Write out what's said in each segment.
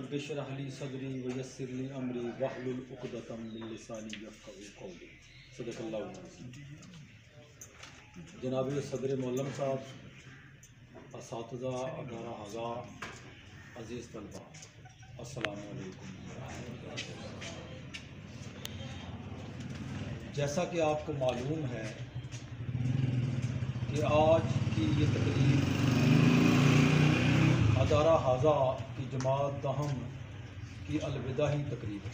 रब्बिशरह ली सदरी वयस्सिर ली अमरी वहलुल उक़दतम मिन लिसानी यफ़क़हू क़ौली। सदक़ल्लाहु अज़ीम। जनाब सदर मौलम साहब, असातिज़ा, अदारा हज़ा, अज़ीज़ तलबा, अस्सलामु अलैकुम। जैसा कि आपको मालूम है कि आज की ये तकरीब अदारा हाजा की जमात दहम की अलविदाही तकरीब है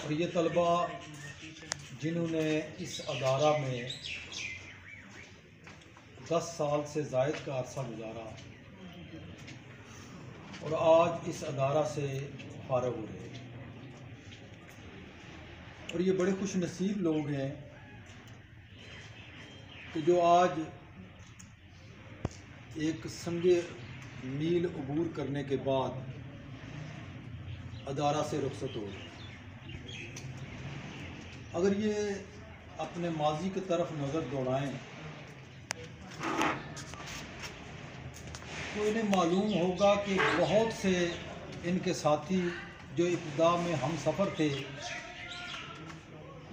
और ये तलबा जिन्होंने इस अदारा में 10 साल से ज़ायद का अरसा गुजारा और आज इस अदारा से फारग हो रहे हैं और ये बड़े खुश नसीब लोग हैं कि जो आज एक संगे मील अबूर करने के बाद अदारा से रुखसत हो। अगर ये अपने माजी की तरफ नज़र दौड़ाएं तो इन्हें मालूम होगा कि बहुत से इनके साथी जो इब्तिदा में हम सफ़र थे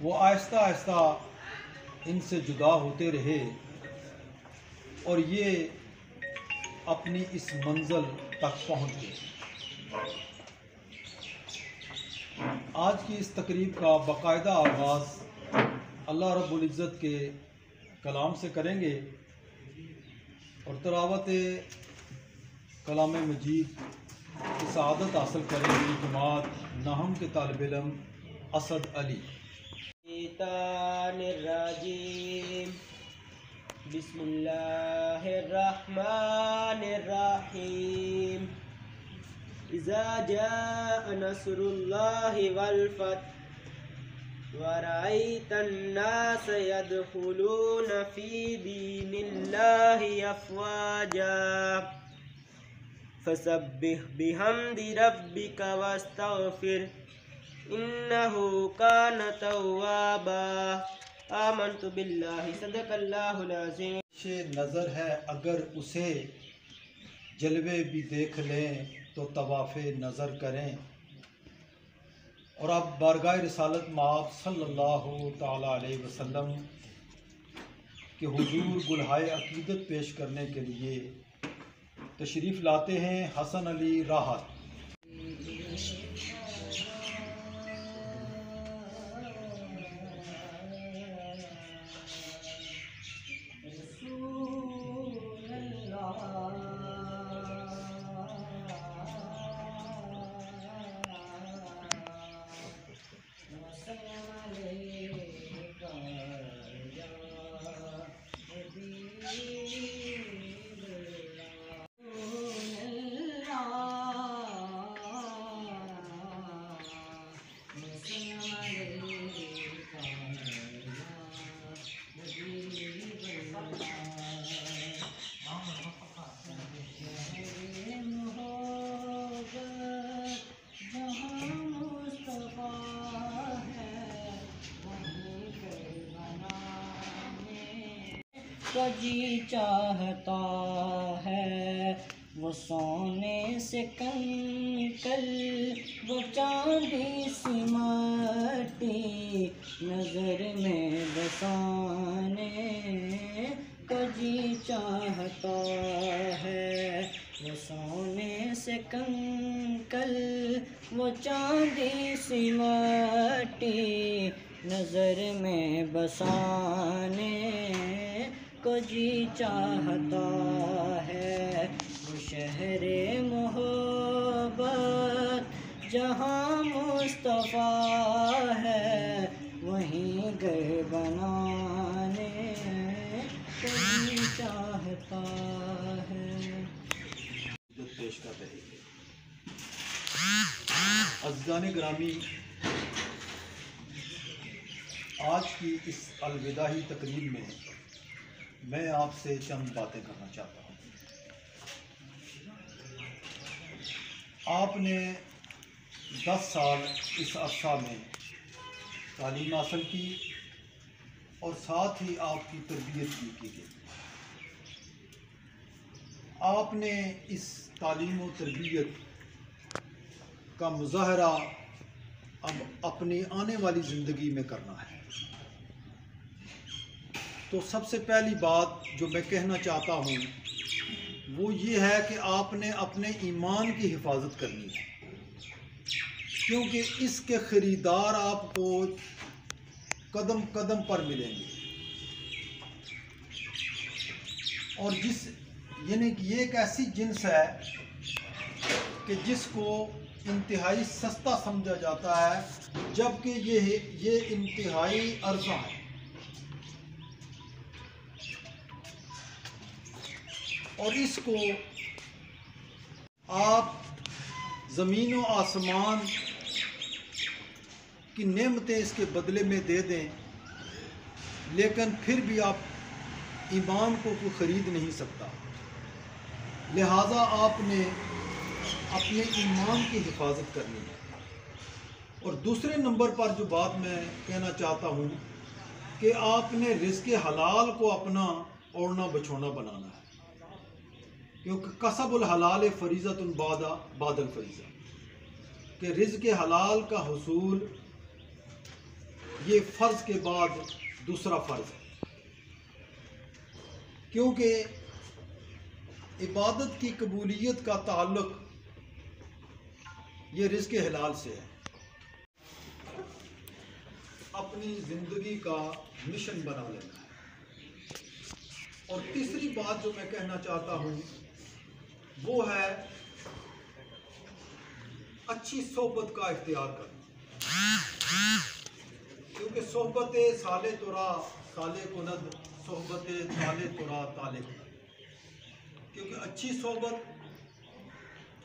वो आहिस्ता आहिस्ता इनसे जुदा होते रहे और ये अपनी इस मंजिल तक पहुंच गए। आज की इस तकरीब का बाकायदा आगाज़ अल्लाह रब्बुल इज़्ज़त के कलाम से करेंगे और तिलावत कलाम मजीद की सआदत हासिल करेंगे जमात नहम के तालिब इल्म असद अली। बिस्मिल्लाहिर्रहमानिर्रहीम। इज़ा जाअ नस्रुल्लाहि वल फतह व रअयतन-नास यदखुलून फी दीनिल्लाहि अफ़वाजा फसब्बिह बिहम्दि रब्बिका वस्तग़फिर इन्नहु कान तव्वाबा। आमन्तु बिल्लाहि सदक़ल्लाहुल अज़ीम। नज़र है अगर उसे जलवे भी देख लें तो तवाफ़े नज़र करें। और अब बारगाह रिसालत माब सल्लल्लाहु ताला अलैहि वसल्लम के हुजूर गुलहाए अक़ीदत पेश करने के लिए तशरीफ़ लाते हैं हसन अली राहत। जी चाहता है वो सोने से कंकल, वो चांदी सी माटी नज़र में बसाने को जी चाहता है। वो सोने से कंकल, वो चांदी सी माटी नज़र में बसाने को जी चाहता है। वो शहरे मोहब्बत जहाँ मुस्तफ़ा है, वहीं घर बनाने को जी चाहता है। पेश कर रहे हैं अज़ीज़ान ग्रामी, आज की इस अलविदाही तकरीब में मैं आपसे चंद बातें करना चाहता हूँ। आपने 10 साल इस अरसा में तालीम हासिल की और साथ ही आपकी तरबियत की गई। आपने इस तालीम और तरबियत का मुज़ाहरा अब अपनी आने वाली ज़िंदगी में करना है। तो सबसे पहली बात जो मैं कहना चाहता हूँ वो ये है कि आपने अपने ईमान की हिफाजत करनी है, क्योंकि इसके ख़रीदार आपको कदम कदम पर मिलेंगे। और यानी कि ये एक ऐसी जिन्स है कि जिसको इंतहाई सस्ता समझा जाता है, जबकि ये इंतहाई अर्जा है। और इसको आप ज़मीन व आसमान की नेमतें इसके बदले में दे दें, लेकिन फिर भी आप ईमान को कोई ख़रीद नहीं सकता। लिहाजा आपने अपने ईमान की हिफाजत करनी है। और दूसरे नंबर पर जो बात मैं कहना चाहता हूँ कि आपने रिज़्क़ हलाल को अपना ओढ़ना बिछोना बनाना है, क्योंकि कसबुल हलाल फ़रीज़तुन बादल फ़रीज़ा, कि रिज़्क़ हलाल का हुसूल ये फ़र्ज़ के बाद दूसरा फ़र्ज़ है। क्योंकि इबादत की कबूलियत का ताल्लुक़ ये रिज़्क़ हलाल से है। अपनी ज़िंदगी का मिशन बना लेना है। और तीसरी बात जो मैं कहना चाहता हूँ वो है अच्छी सोहबत का इख्तियार करना, क्योंकि सोहबत साले तुरा साले कुनद, सोहबत ताले तुरा ताले कुनद, क्योंकि अच्छी सोहबत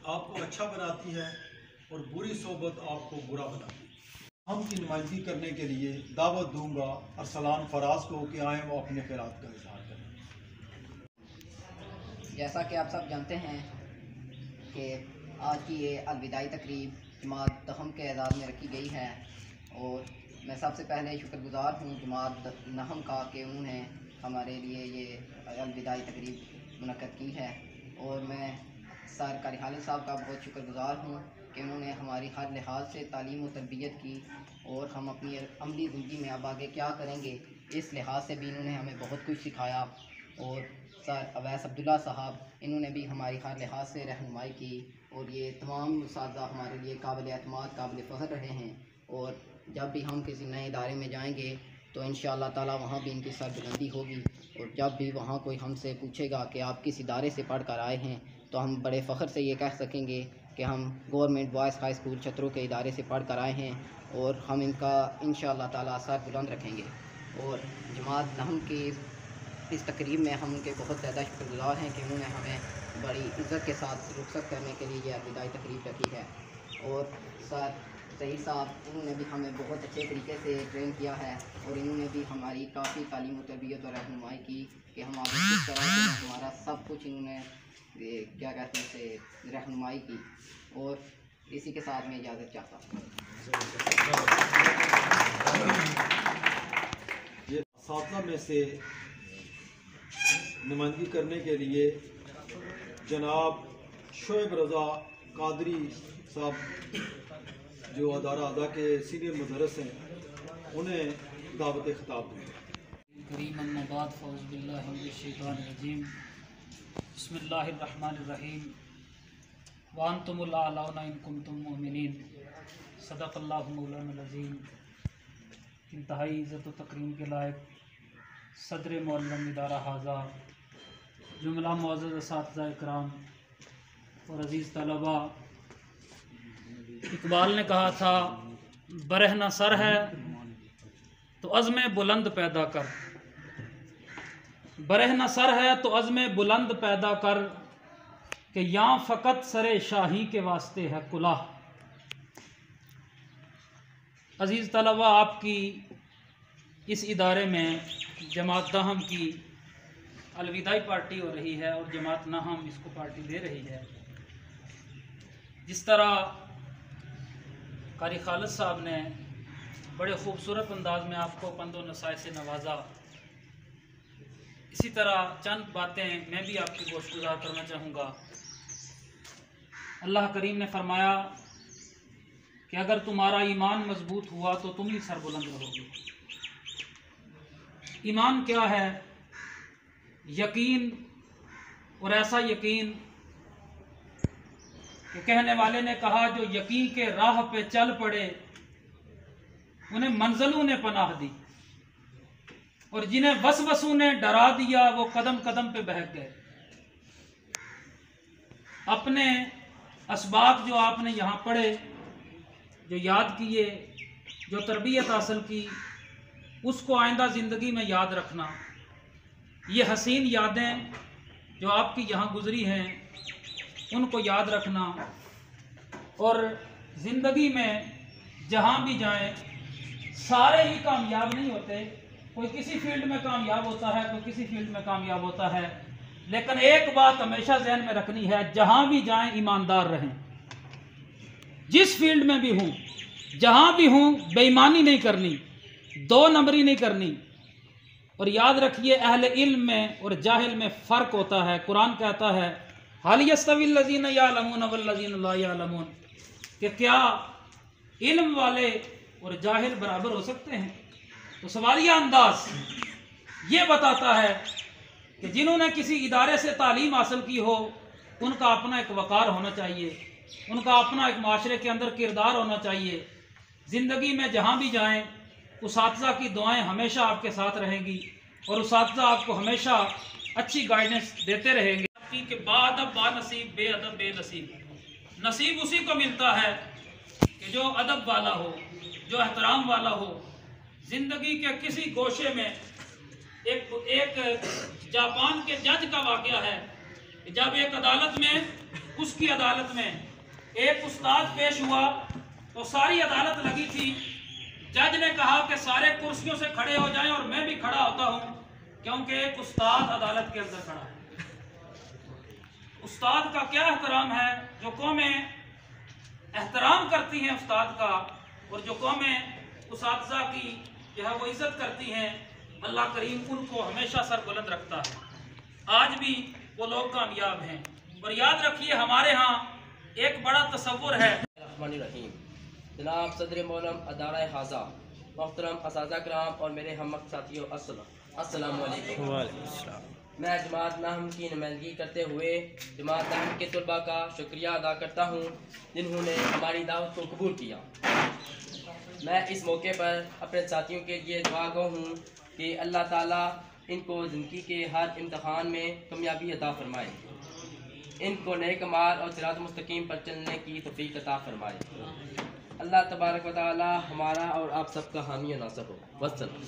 आपको अच्छा बनाती है और बुरी सोहबत आपको बुरा बनाती है। हम की नुमाइंदगी करने के लिए दावत दूंगा अरसलान फराज को कि आएँ वो अपने ख़ैरात का इज़हार करें। जैसा कि आप सब जानते हैं कि आज की ये अलविदाई तकरीब जमात दहम के एजाज़ में रखी गई है, और मैं सबसे पहले शुक्रगुज़ार हूँ जमात नहम का कि उन्होंने हमारे लिए ये अलविदाई तकरीब मुनक्कद की है। और मैं सर कारी खालिद साहब का बहुत शुक्रगुज़ार हूँ कि उन्होंने हमारी हर लिहाज से तालीम और तरबियत की, और हम अपनी अमली ज़िंदगी में अब आगे क्या करेंगे इस लिहाज से भी इन्होंने हमें बहुत कुछ सिखाया। और सर अवैस अब्दुल्ला साहब, इन्होंने भी हमारी हर लिहाज से रहनुमाई की, और ये तमाम उस्ताद हमारे लिए काबिल एतमाद काबिल फ़ख्र रहे हैं। और जब भी हम किसी नए इदारे में जाएंगे तो इंशाअल्लाह ताला वहाँ भी इनकी सरबुलंदी होगी, और जब भी वहाँ कोई हमसे पूछेगा कि आप किस इदारे से पढ़ कर आए हैं तो हम बड़े फ़ख्र से ये कह सकेंगे कि हम गवर्नमेंट बॉयज़ हाई स्कूल छतरों के इदारे से पढ़ कर आए हैं, और हम इनका इंशाअल्लाह ताला सर बुलंद रखेंगे। और जमात नहम की इस तकरीब में हम उनके बहुत ज़्यादा शुक्रगुज़ार हैं कि उन्होंने हमें बड़ी इज़्ज़त के साथ रुखसत करने के लिए यह अलविदाई तकरीब रखी है। और सर सईद साहब, इन्होंने भी हमें बहुत अच्छे तरीके से ट्रेन किया है, और इन्होंने भी हमारी काफ़ी तालीम और तरबियत और रहनुमाई की कि हम आगे किस तरह से हमारा सब कुछ इन्होंने क्या कहते हैं से रहनुमाई की। और इसी के साथ मैं इजाज़त चाहता हूँ। ये साथी में से नुमाइंदगी करने के लिए जनाब शोएब रज़ा कादरी साहब जो अदारा अदा के सीनियर मुदर्रिस हैं, उन्हें दावत ख़िताब दी। करीम अम्मा बाद फ़ौज़ बिल्लाहि मिनश शैतानिर रजीम, बिस्मिल्लाहिर रहमानिर रहीम, व अंतुमुल आलौना इन कुंतुम मुमिनीन, सदक़ल्लाहु मौलाना अज़ीम। इंतहाई इज़्ज़त व तकरीम के लायक सदर मुअल्लम इदारा हाज़ा, जुमला मुअज़्ज़ज़ असातिज़ा इकराम और अज़ीज़ तलबा, इकबाल ने कहा था बरहना सर है तो अज़्म बुलंद पैदा कर, बरहना सर है तो अज़्म बुलंद पैदा कर, कि यहाँ फ़कत सरे शाही के वास्ते है कुलाह। अज़ीज़ तलबा, आपकी इस इदारे में जमात नहम की अलविदाई पार्टी हो रही है और जमात नहम इसको पार्टी दे रही है। जिस तरह कारी खालिद साहब ने बड़े ख़ूबसूरत अंदाज में आपको पंदो नसाए से नवाजा, इसी तरह चंद बातें मैं भी आपकी गोशगुजार करना चाहूँगा। अल्लाह करीम ने फरमाया कि अगर तुम्हारा ईमान मजबूत हुआ तो तुम ही सरबुलंद रहोगे। ईमान क्या है? यकीन, और ऐसा यकीन कि कहने वाले ने कहा जो यकीन के राह पे चल पड़े उन्हें मंजिलों ने पनाह दी, और जिन्हें वसवसों ने डरा दिया वो कदम कदम पे बहक गए। अपने असबाब जो आपने यहाँ पढ़े, जो याद किए, जो तरबियत हासिल की, उसको आइंदा ज़िंदगी में याद रखना। ये हसीन यादें जो आपकी यहाँ गुजरी हैं उनको याद रखना, और ज़िंदगी में जहाँ भी जाएं, सारे ही कामयाब नहीं होते। कोई किसी फील्ड में कामयाब होता है, कोई किसी फील्ड में कामयाब होता है, लेकिन एक बात हमेशा जहन में रखनी है, जहाँ भी जाएं ईमानदार रहें। जिस फील्ड में भी हूँ, जहाँ भी हूँ, बेईमानी नहीं करनी, दो नंबरी नहीं करनी। और याद रखिए अहले इल्म में और जाहिल में फ़र्क होता है। कुरान कहता है हल यस्तविल लज़ीना यअलमून वल्लज़ीना ला यअलमून, कि क्या इल्म वाले और जाहिल बराबर हो सकते हैं? तो सवालिया अंदाज ये बताता है कि जिन्होंने किसी इदारे से तालीम हासिल की हो उनका अपना एक वक़ार होना चाहिए, उनका अपना एक माशरे के अंदर किरदार होना चाहिए। ज़िंदगी में जहाँ भी जाएं, उसातिज़ा की दुआएं हमेशा आपके साथ रहेंगी और उसातिज़ा आपको हमेशा अच्छी गाइडेंस देते रहेंगे। कि बाअदब बानसीब, बेअदब बेनसीब। नसीब उसी को मिलता है कि जो अदब वाला हो, जो एहतराम वाला हो। ज़िंदगी के किसी गोशे में एक जापान के जज का वाक़या है, जब एक अदालत में, उसकी अदालत में एक उस्ताद पेश हुआ तो सारी अदालत लगी थी। जज ने कहा कि सारे कुर्सियों से खड़े हो जाएं, और मैं भी खड़ा होता हूं क्योंकि एक उस्ताद अदालत के अंदर खड़ा है। उस्ताद का क्या एहतराम है? जो कौमें एहतराम करती हैं उस्ताद का, और जो कौमें उसातिज़ा की जो है वो इज्जत करती हैं, अल्लाह करीम उनको हमेशा सर बुलंद रखता है। आज भी वो लोग कामयाब हैं। और याद रखिए हमारे यहाँ एक बड़ा तसव्वुर है। जनाब सदर मौलम अदारा हाजा, मोहतरम असातिज़ा कराम और मेरे हम साथियों, अस्सलाम वालेकुम। मैं जमात नाहम की नुमाइंदगी करते हुए जमात नाहम के तलबा का शुक्रिया अदा करता हूँ जिन्होंने हमारी दावत को कबूल किया। मैं इस मौके पर अपने साथियों के लिए दुआ गो हूँ कि अल्लाह ताला इनको ज़िंदगी के हर इम्तहान में कामयाबी अता फरमाए, इनको नेक अमाल और सिरात मुस्तकीम पर चलने की तौफीक अता फरमाए। अल्लाह तबारक व तआला हमारा और आप सबका हामी और नासर हो। वस्सलाम।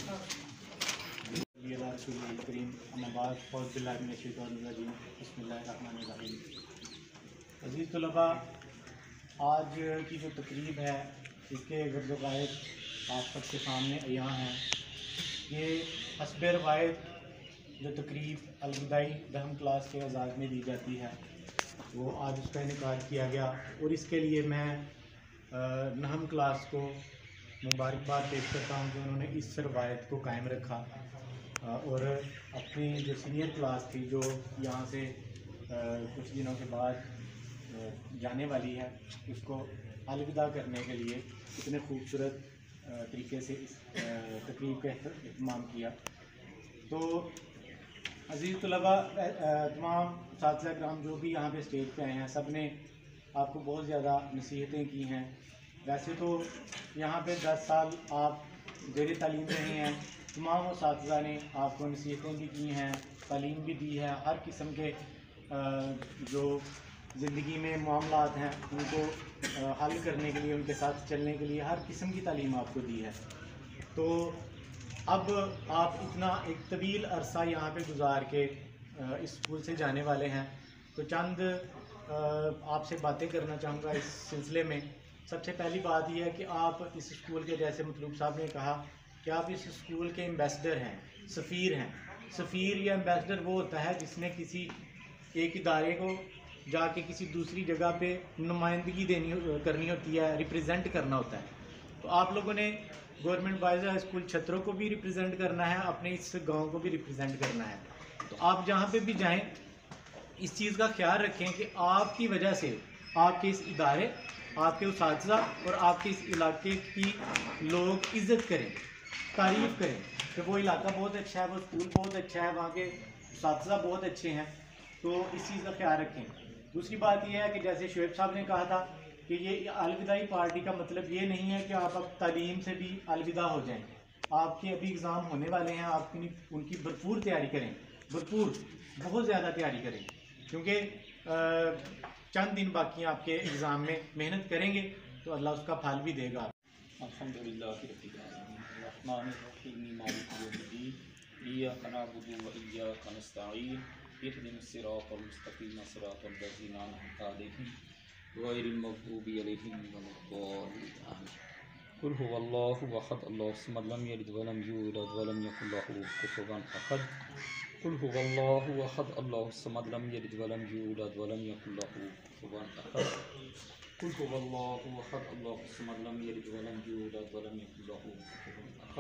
अज़ीज़ तलबा, आज की जो तकरीब है इसके गर्द-ओ-क़ायद आप सबके सामने यहाँ हैं। ये हस्बे रवायत जो तकरीब अलविदाई दहम क्लास के आज़ाद में दी जाती है वो आज उसका इनेकाद किया गया, और इसके लिए मैं नहम क्लास को मुबारकबाद पेश करता हूँ कि उन्होंने इस रवायत को कायम रखा, और अपनी जो सीनियर क्लास थी जो यहाँ से कुछ दिनों के बाद जाने वाली है, उसको अलविदा करने के लिए इतने खूबसूरत तरीके से इस तकरीब का इत्माम किया। तो अज़ीज़ तलबा, तमाम साथिया कराम जो भी यहाँ पे स्टेज पे आए हैं, सब ने आपको बहुत ज़्यादा नसीहतें की हैं। वैसे तो यहाँ पे 10 साल आप ज़ेर तालीम रहे हैं, तमाम साथिया ने आपको नसीहतें भी की हैं, तालीम भी दी है, हर किस्म के जो ज़िंदगी में मामलात हैं उनको हल करने के लिए, उनके साथ चलने के लिए हर किस्म की तालीम आपको दी है। तो अब आप इतना एक तवील अरसा यहाँ पे गुजार के इस स्कूल से जाने वाले हैं, तो चंद आपसे बातें करना चाहूँगा इस सिलसिले में। सबसे पहली बात यह है कि आप इस स्कूल के, जैसे मतलूब साहब ने कहा कि आप इस स्कूल के एम्बेसडर हैं, सफ़ीर हैं। सफ़ीर या एम्बेसडर वो होता है जिसने किसी एक इदारे को जाके किसी दूसरी जगह पे नुमाइंदगी करनी होती है, रिप्रेजेंट करना होता है। तो आप लोगों ने गवर्नमेंट बॉयज़ हाई स्कूल छत्रों को भी रिप्रेजेंट करना है, अपने इस गांव को भी रिप्रेजेंट करना है। तो आप जहाँ पे भी जाएं इस चीज़ का ख्याल रखें कि आपकी वजह से आपके इस इदारे, आपके उसातिज़ा और आपके इस इलाके की लोग इज़्ज़त करें, तारीफ़ करें कि वो इलाका बहुत अच्छा है, वो स्कूल बहुत अच्छा है, वहाँ के उसातिज़ा बहुत अच्छे हैं। तो इस चीज़ का ख्याल रखें। दूसरी बात यह है कि जैसे शुएब साहब ने कहा था कि ये अलविदाई पार्टी का मतलब ये नहीं है कि आप अब तालीम से भी अलविदा हो जाएं। आपके अभी एग्ज़ाम होने वाले हैं, आप उनकी भरपूर तैयारी करें, भरपूर बहुत ज़्यादा तैयारी करें, क्योंकि चंद दिन बाकी हैं आपके एग्ज़ाम में। मेहनत करेंगे तो अल्लाह उसका फल भी देगा। अल्हम्दुलिल्लाह रब्बिल आलमीन अर्रहमानिर रहीम मालिकि यौमिद्दीन इय्याका नअबुदु व इय्याका नस्तईन इहदिनस सिरातल मुस्तकीम सिरातल लज़ीना अनअमता अलैहिम गैरिल मग़दूबि अलैहिम वलद्दाल्लीन आमीन। कुल हुवल्लाहु अहद अल्लाहु सम्मद लम यलिद व लम यूलद व लम यकुल लहू कुफुवन अहद। कुल हुवल्लाहु अहद अल्लाहु सम्मद लम यलिद व लम यूलद व लम यकुल लहू कुफुवन अहद। कुल हुवल्लाहु अहद अल्लाहु सम्मद लम यलिद व लम यूलद व लम यकुल लहू कुफुवन अहद।